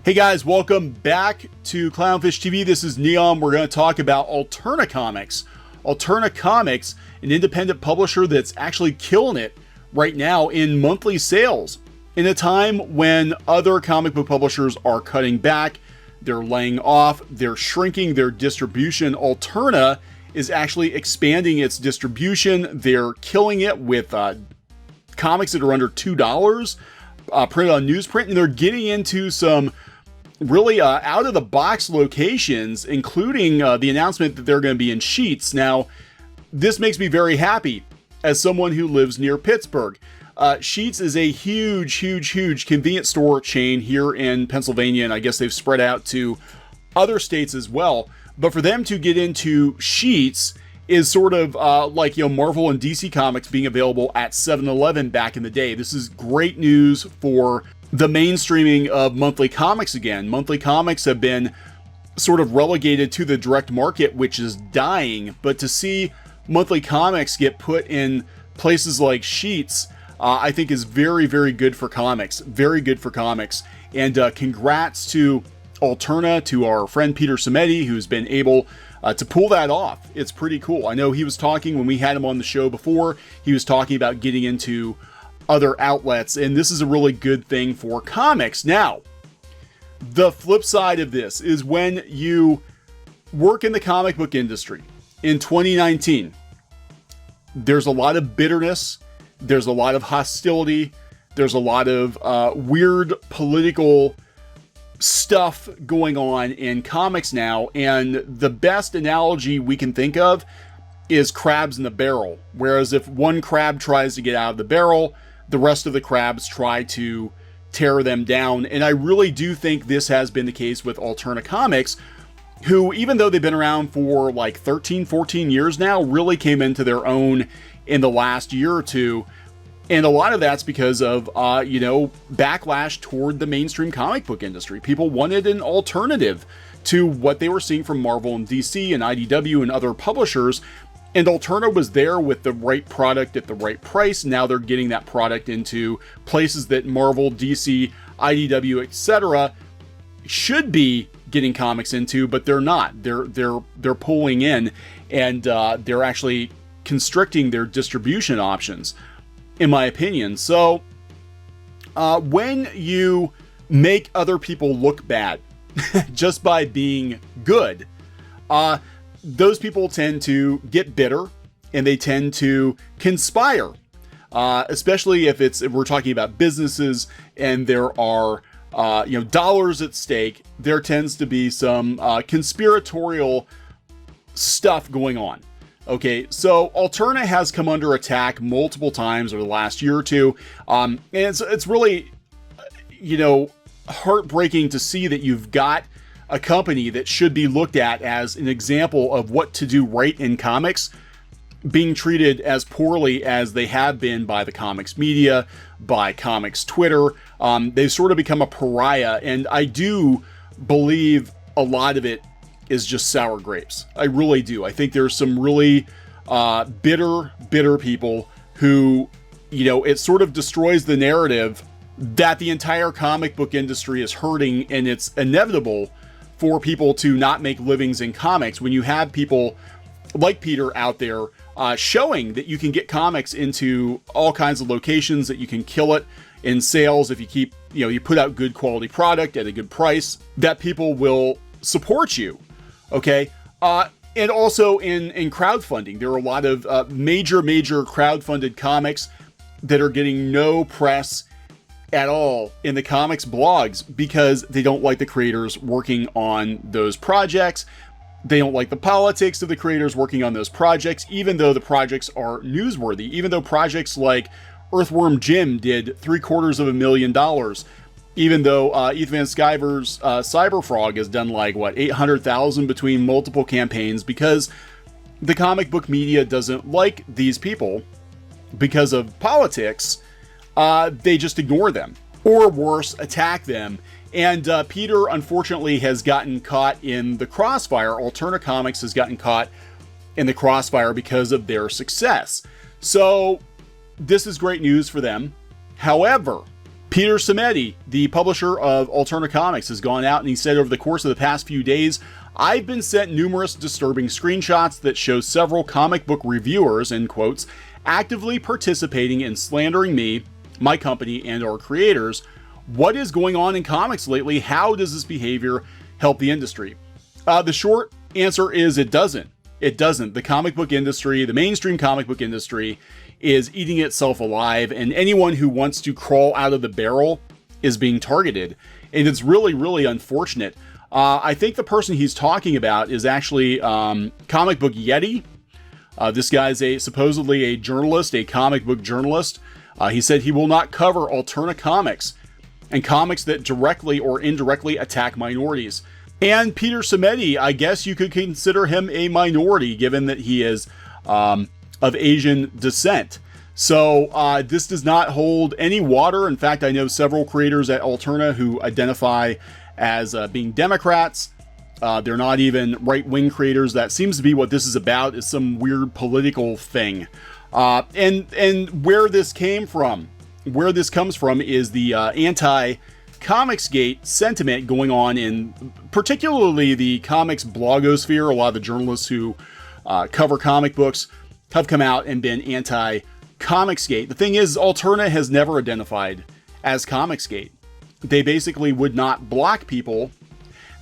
Hey guys, welcome back to Clownfish TV. This is Neon. We're going to talk about Alterna Comics. Alterna Comics, an independent publisher that's actually killing it right now in monthly sales. In a time when other comic book publishers are cutting back, they're laying off, they're shrinking their distribution, Alterna is actually expanding its distribution. They're killing it with comics that are under $2, printed on newsprint, and they're getting into some really out-of-the-box locations, including the announcement that they're going to be in Sheetz. Now, this makes me very happy as someone who lives near Pittsburgh. Sheetz is a huge convenience store chain here in Pennsylvania, and I guess they've spread out to other states as well. But for them to get into Sheetz is sort of like, Marvel and DC Comics being available at 7-Eleven back in the day. This is great news for the mainstreaming of monthly comics again. Monthly comics have been sort of relegated to the direct market, which is dying. But to see monthly comics get put in places like Sheetz, I think is very good for comics. Very good for comics. And congrats to Alterna, to our friend Peter Samedi, who's been able to pull that off. It's pretty cool. I know he was talking when we had him on the show before. He was talking about getting into other outlets, and this is a really good thing for comics. Now, the flip side of this is when you work in the comic book industry in 2019, there's a lot of bitterness, there's a lot of hostility, there's a lot of weird political stuff going on in comics now, and the best analogy we can think of is crabs in the barrel. Whereas if one crab tries to get out of the barrel, the rest of the crabs try to tear them down. And I really do think this has been the case with Alterna Comics, who, even though they've been around for like 13, 14 years now, really came into their own in the last year or two. And a lot of that's because of, backlash toward the mainstream comic book industry. People wanted an alternative to what they were seeing from Marvel and DC and IDW and other publishers. And Alterna was there with the right product at the right price. Now they're getting that product into places that Marvel, DC, IDW, etc. should be getting comics into, but they're not. They're pulling in, and they're actually constricting their distribution options, in my opinion. So when you make other people look bad just by being good, those people tend to get bitter, and they tend to conspire, especially if we're talking about businesses and there are dollars at stake. There tends to be some conspiratorial stuff going on. Okay, so Alterna has come under attack multiple times over the last year or two, and it's really heartbreaking to see that you've got a company that should be looked at as an example of what to do right in comics being treated as poorly as they have been by the comics media, by comics Twitter. They've sort of become a pariah, and I do believe a lot of it is just sour grapes. I really do. I think there's some really bitter people who, it sort of destroys the narrative that the entire comic book industry is hurting, and it's inevitable for people to not make livings in comics when you have people like Peter out there showing that you can get comics into all kinds of locations, that you can kill it in sales if you keep, you put out good quality product at a good price, that people will support you. Okay. And also in crowdfunding, there are a lot of major crowdfunded comics that are getting no press at all in the comics blogs because they don't like the creators working on those projects. They don't like the politics of the creators working on those projects, even though the projects are newsworthy, even though projects like Earthworm Jim did $750,000, even though Ethan Van Sciver's Cyberfrog has done like, what, 800,000 between multiple campaigns, because the comic book media doesn't like these people because of politics. They just ignore them, or worse, attack them. And Peter, unfortunately, has gotten caught in the crossfire. Alterna Comics has gotten caught in the crossfire because of their success. So this is great news for them. However, Peter Samedi, the publisher of Alterna Comics, has gone out and he said over the course of the past few days, I've been sent numerous disturbing screenshots that show several comic book reviewers, in quotes, actively participating in slandering me, my company, and our creators. What is going on in comics lately? How does this behavior help the industry? The short answer is it doesn't. It doesn't. The comic book industry, the mainstream comic book industry, is eating itself alive, and anyone who wants to crawl out of the barrel is being targeted. And it's really, really unfortunate. I think the person he's talking about is actually Comic Book Yeti. This guy's supposedly a journalist, a comic book journalist. He said he will not cover Alterna Comics and comics that directly or indirectly attack minorities. And Peter Samedi, I guess you could consider him a minority, given that he is of Asian descent. So this does not hold any water. In fact, I know several creators at Alterna who identify as being Democrats. They're not even right-wing creators. That seems to be what this is about, is some weird political thing. And where this comes from is the anti-Comicsgate sentiment going on in particularly the comics blogosphere. A lot of the journalists who cover comic books have come out and been anti-Comicsgate. The thing is, Alterna has never identified as Comicsgate. They basically would not block people.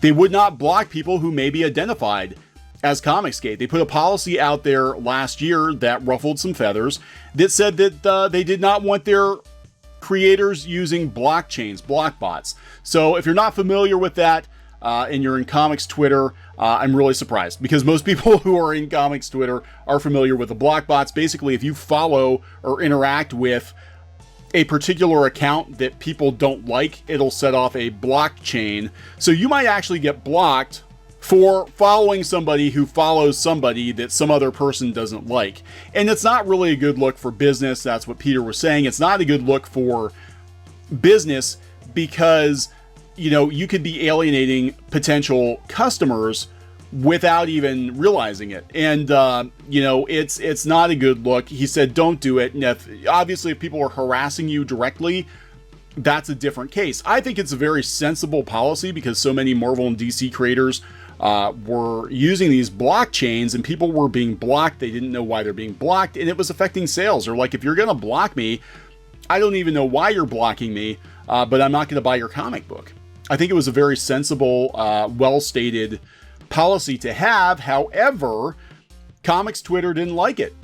They would not block people who may be identified as Comicsgate. They put a policy out there last year that ruffled some feathers that said that they did not want their creators using blockchains, block bots. So if you're not familiar with that and you're in comics Twitter, I'm really surprised, because most people who are in comics Twitter are familiar with the block bots. Basically, if you follow or interact with a particular account that people don't like, it'll set off a blockchain. So you might actually get blocked for following somebody who follows somebody that some other person doesn't like. And it's not really a good look for business. That's what Peter was saying. It's not a good look for business because, you know, you could be alienating potential customers without even realizing it. And, you know, it's not a good look. He said, don't do it. And obviously, if people are harassing you directly, that's a different case. I think it's a very sensible policy because so many Marvel and DC creators were using these blockchains and people were being blocked. They didn't know why they're being blocked, and it was affecting sales. They're like, if you're going to block me, I don't even know why you're blocking me, but I'm not going to buy your comic book. I think it was a very sensible, well-stated policy to have. However, comics Twitter didn't like it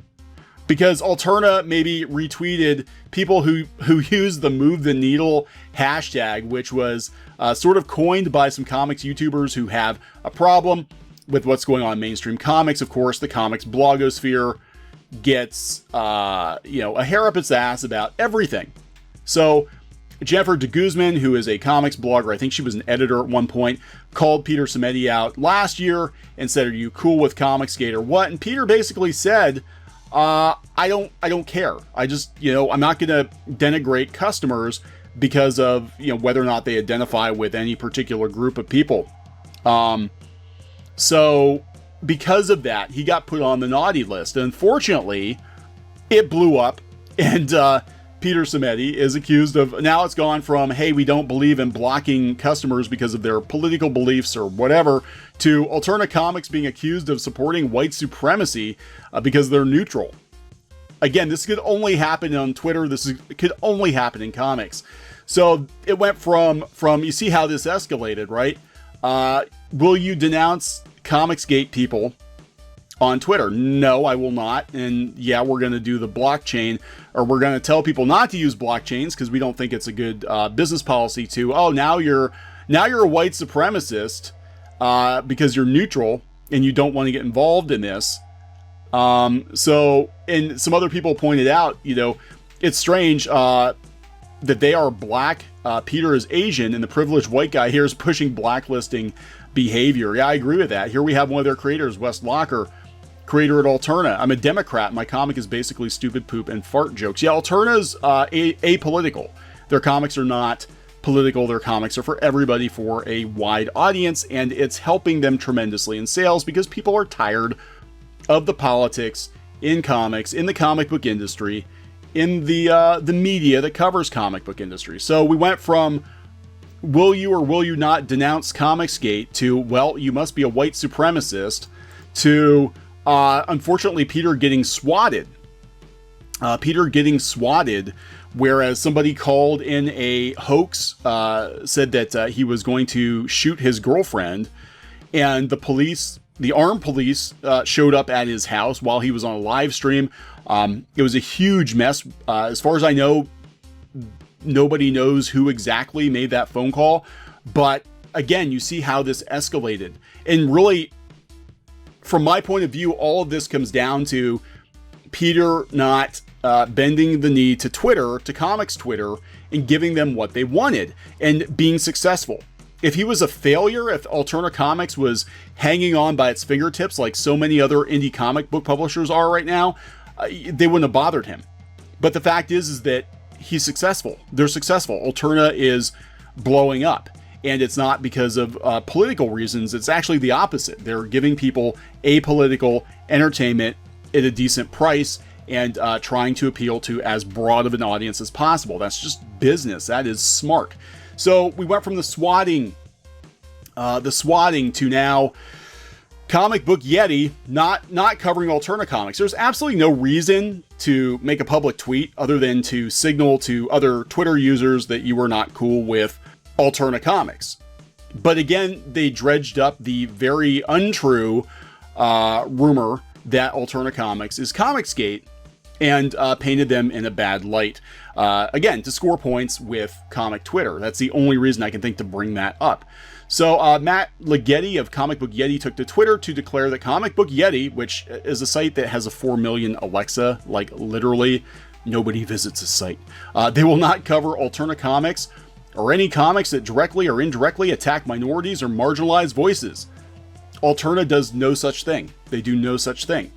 because Alterna maybe retweeted people who used the Move the Needle hashtag, which was sort of coined by some comics YouTubers who have a problem with what's going on in mainstream comics. Of course, the comics blogosphere gets you know, a hair up its ass about everything. So Jennifer de Guzman, who is a comics blogger, I think she was an editor at one point, called Peter Samedi out last year and said, are you cool with Comicsgate or what? And Peter basically said, I don't care. I just, you know, I'm not going to denigrate customers because of, you know, whether or not they identify with any particular group of people. So because of that, he got put on the naughty list. And unfortunately, it blew up, and Peter Samedi is accused of, now it's gone from, hey, we don't believe in blocking customers because of their political beliefs or whatever, to Alterna Comics being accused of supporting white supremacy because they're neutral. Again, this could only happen on Twitter. It could only happen in comics. So it went from you see how this escalated, right? Will you denounce Comicsgate people on Twitter? No, I will not. And yeah, we're going to do the blockchain, or we're going to tell people not to use blockchains because we don't think it's a good business policy to, oh, now you're a white supremacist because you're neutral and you don't want to get involved in this. So, and some other people pointed out, you know, it's strange that they are black. Peter is Asian, and the privileged white guy here is pushing blacklisting behavior. Yeah, I agree with that. Here we have one of their creators, Wes Locker, creator at Alterna. I'm a Democrat. My comic is basically stupid poop and fart jokes. Yeah, Alterna's apolitical. Their comics are not political. Their comics are for everybody, for a wide audience, and it's helping them tremendously in sales because people are tired of the politics in comics, in the comic book industry, in the media that covers comic book industry. So we went from will you or will you not denounce Comicsgate to, well, you must be a white supremacist, to unfortunately Peter getting swatted. Whereas somebody called in a hoax, said that he was going to shoot his girlfriend, and the armed police showed up at his house while he was on a live stream. It was a huge mess. As far as I know, nobody knows who exactly made that phone call. But again, you see how this escalated. And really, from my point of view, all of this comes down to Peter not bending the knee to Twitter, to comics Twitter, and giving them what they wanted and being successful. If he was a failure, if Alterna Comics was hanging on by its fingertips like so many other indie comic book publishers are right now, they wouldn't have bothered him. But the fact is that he's successful. They're successful. Alterna is blowing up. And it's not because of political reasons. It's actually the opposite. They're giving people apolitical entertainment at a decent price and trying to appeal to as broad of an audience as possible. That's just business. That is smart. So we went from the swatting to now Comic Book Yeti not covering Alterna Comics. There's absolutely no reason to make a public tweet other than to signal to other Twitter users that you were not cool with Alterna Comics. But again, they dredged up the very untrue rumor that Alterna Comics is Comicsgate and painted them in a bad light. Again, to score points with comic Twitter. That's the only reason I can think to bring that up. So Matt Ligeti of Comic Book Yeti took to Twitter to declare that Comic Book Yeti, which is a site that has a 4 million Alexa, like literally nobody visits the site. They will not cover Alterna Comics or any comics that directly or indirectly attack minorities or marginalized voices. Alterna does no such thing. They do no such thing.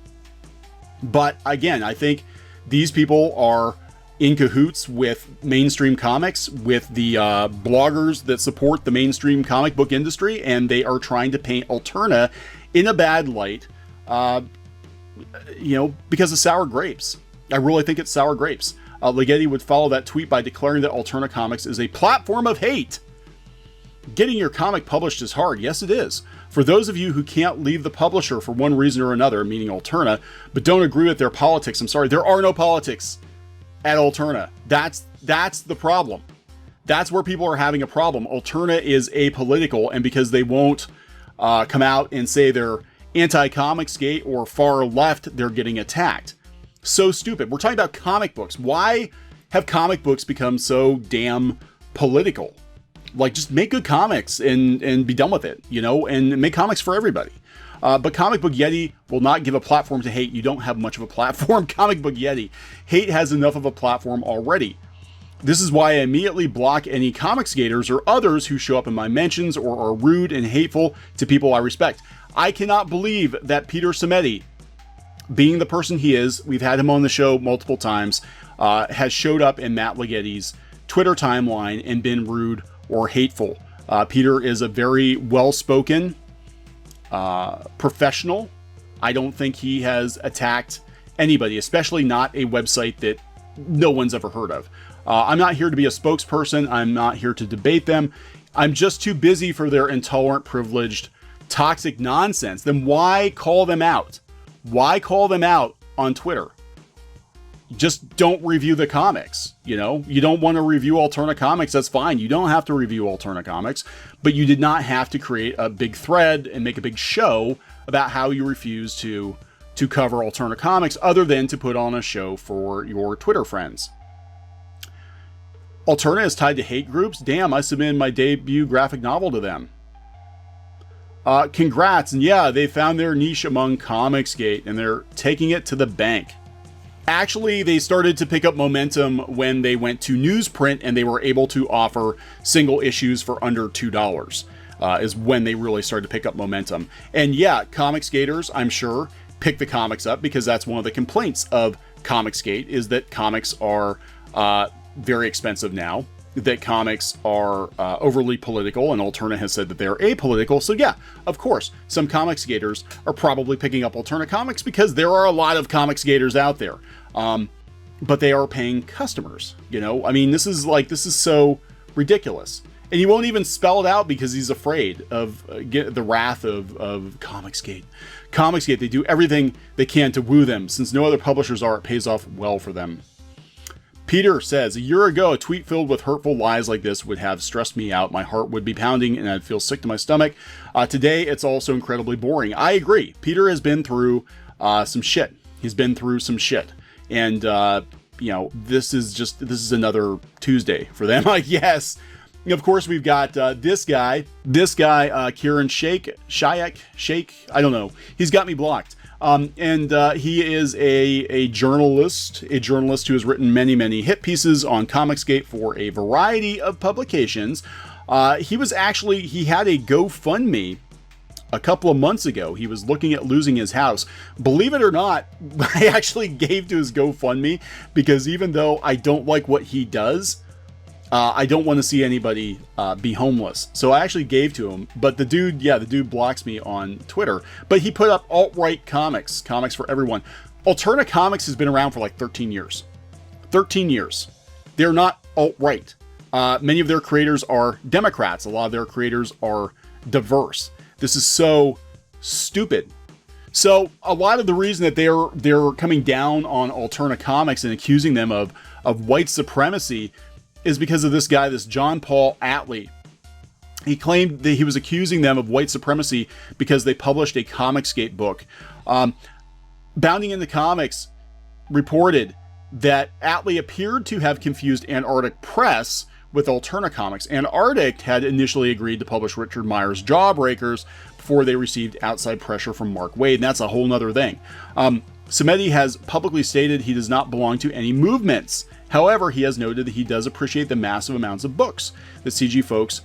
But again, I think these people are in cahoots with mainstream comics, with the bloggers that support the mainstream comic book industry, and they are trying to paint Alterna in a bad light, because of sour grapes. I really think it's sour grapes. Ligeti would follow that tweet by declaring that Alterna Comics is a platform of hate. Getting your comic published is hard. Yes, it is. For those of you who can't leave the publisher for one reason or another, meaning Alterna, but don't agree with their politics, I'm sorry, there are no politics at Alterna. That's the problem. That's where people are having a problem. Alterna is apolitical, and because they won't come out and say they're anti-Comicsgate or far left, they're getting attacked. So stupid. We're talking about comic books. Why have comic books become so damn political? Like, just make good comics and be done with it, and make comics for everybody. But Comic Book Yeti will not give a platform to hate. You don't have much of a platform, Comic Book Yeti. Hate has enough of a platform already. This is why I immediately block any Comicsgaters or others who show up in my mentions or are rude and hateful to people I respect. I cannot believe that Peter Simeti, being the person he is, we've had him on the show multiple times, has showed up in Matt Ligeti's Twitter timeline and been rude or hateful. Peter is a very well-spoken professional. I don't think he has attacked anybody, especially not a website that no one's ever heard of. I'm not here to be a spokesperson. I'm not here to debate them. I'm just too busy for their intolerant, privileged, toxic nonsense. Then why call them out? Why call them out on Twitter? Just don't review the comics. You don't want to review Alterna Comics. That's fine. You don't have to review Alterna Comics, but you did not have to create a big thread and make a big show about how you refuse to cover Alterna Comics, other than to put on a show for your Twitter friends. Alterna is tied to hate groups. Damn, I submitted my debut graphic novel to them. Congrats. And yeah, they found their niche among Comicsgate and they're taking it to the bank. Actually, they started to pick up momentum when they went to newsprint and they were able to offer single issues for under $2, is when they really started to pick up momentum. And yeah, Comicsgaters, I'm sure, pick the comics up because that's one of the complaints of Comicsgate, is that comics are very expensive now, that comics are overly political, and Alterna has said that they're apolitical. So yeah, of course, some Comicsgaters are probably picking up Alterna Comics because there are a lot of Comicsgaters out there. but they are paying customers. You know, I mean, this is so ridiculous. And he won't even spell it out because he's afraid of the wrath of Comicsgate. Comicsgate, they do everything they can to woo them. Since no other publishers are, it pays off well for them. Peter says, a year ago, a tweet filled with hurtful lies like this would have stressed me out. My heart would be pounding and I'd feel sick to my stomach. Today, it's also incredibly boring. I agree. Peter has been through some shit. He's been through some shit. And, you know, this is another Tuesday for them, I guess. Of course, we've got this guy, Kieran Shayek, I don't know. He's got me blocked. And he is a journalist who has written many hit pieces on Comicsgate for a variety of publications. He had a GoFundMe a couple of months ago. He was looking at losing his house. Believe it or not, I actually gave to his GoFundMe because even though I don't like what he does, I don't want to see anybody be homeless. So I actually gave to him. But the dude blocks me on Twitter. But he put up alt-right comics for everyone. Alterna Comics has been around for like 13 years. 13 years. They're not alt-right. Many of their creators are Democrats. A lot of their creators are diverse. This is so stupid. So a lot of the reason that they're coming down on Alterna Comics and accusing them of white supremacy is because of this guy, this John Paul Atlee. He claimed that he was accusing them of white supremacy because they published a Comicsgate book. Bounding into Comics reported that Atlee appeared to have confused Antarctic Press with Alterna Comics. Antarctic had initially agreed to publish Richard Meyer's Jawbreakers before they received outside pressure from Mark Waid, and that's a whole nother thing. Samedi has publicly stated he does not belong to any movements. However, he has noted that he does appreciate the massive amounts of books that CG folks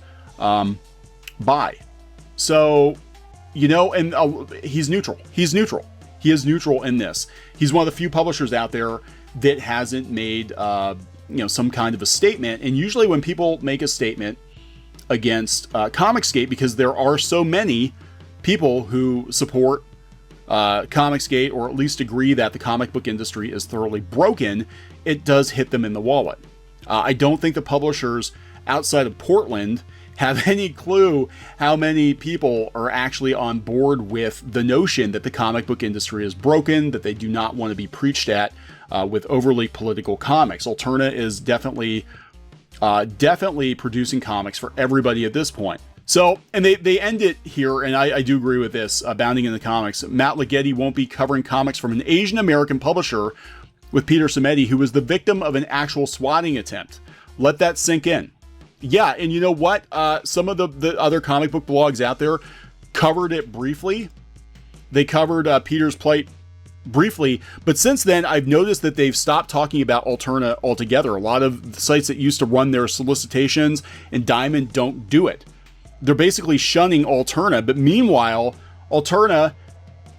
buy. So, you know, and he's neutral. He's neutral. He is neutral in this. He's one of the few publishers out there that hasn't made, some kind of a statement. And usually when people make a statement against Comicsgate, because there are so many people who support Comicsgate, or at least agree that the comic book industry is thoroughly broken, it does hit them in the wallet. I don't think the publishers outside of Portland have any clue how many people are actually on board with the notion that the comic book industry is broken, that they do not want to be preached at with overly political comics. Alterna is definitely producing comics for everybody at this point. So, and they end it here, and I do agree with this, Bounding in the Comics. Matt Ligeti won't be covering comics from an Asian American publisher with Peter Samedi, who was the victim of an actual swatting attempt. Let that sink in. Yeah, and you know what? Some of the other comic book blogs out there covered it briefly. They covered Peter's plight briefly, but since then, I've noticed that they've stopped talking about Alterna altogether. A lot of the sites that used to run their solicitations and Diamond don't do it. They're basically shunning Alterna, but meanwhile, Alterna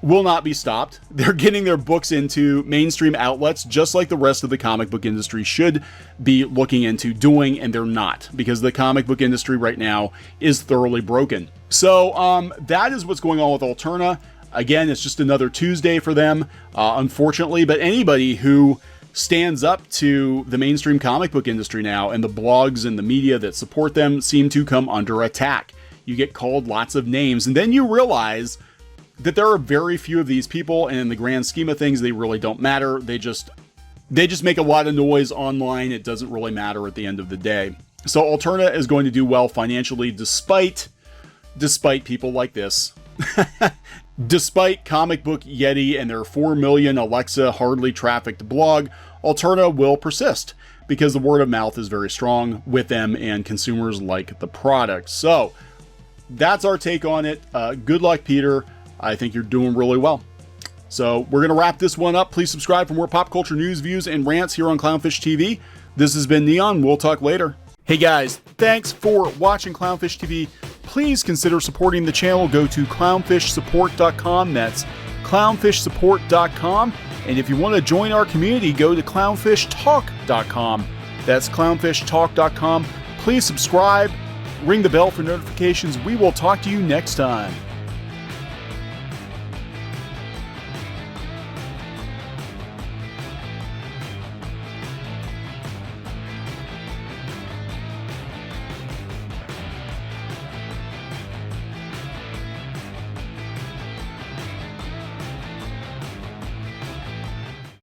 will not be stopped. They're getting their books into mainstream outlets, just like the rest of the comic book industry should be looking into doing, and they're not, because the comic book industry right now is thoroughly broken. So that is what's going on with Alterna. Again, it's just another Tuesday for them, unfortunately, but anybody who stands up to the mainstream comic book industry now, and the blogs and the media that support them seem to come under attack. You get called lots of names, and then you realize that there are very few of these people, and in the grand scheme of things, they really don't matter. They just make a lot of noise online. It doesn't really matter at the end of the day. So Alterna is going to do well financially, despite people like this. Despite Comic Book Yeti and their 4 million Alexa hardly trafficked blog, Alterna will persist because the word of mouth is very strong with them and consumers like the product. So that's our take on it. Good luck, Peter. I think you're doing really well. So we're going to wrap this one up. Please subscribe for more pop culture news, views, and rants here on Clownfish TV. This has been Neon. We'll talk later. Hey guys, thanks for watching Clownfish TV. Please consider supporting the channel. Go to clownfishsupport.com. That's clownfishsupport.com. And if you want to join our community, go to clownfishtalk.com. That's clownfishtalk.com. Please subscribe, ring the bell for notifications. We will talk to you next time.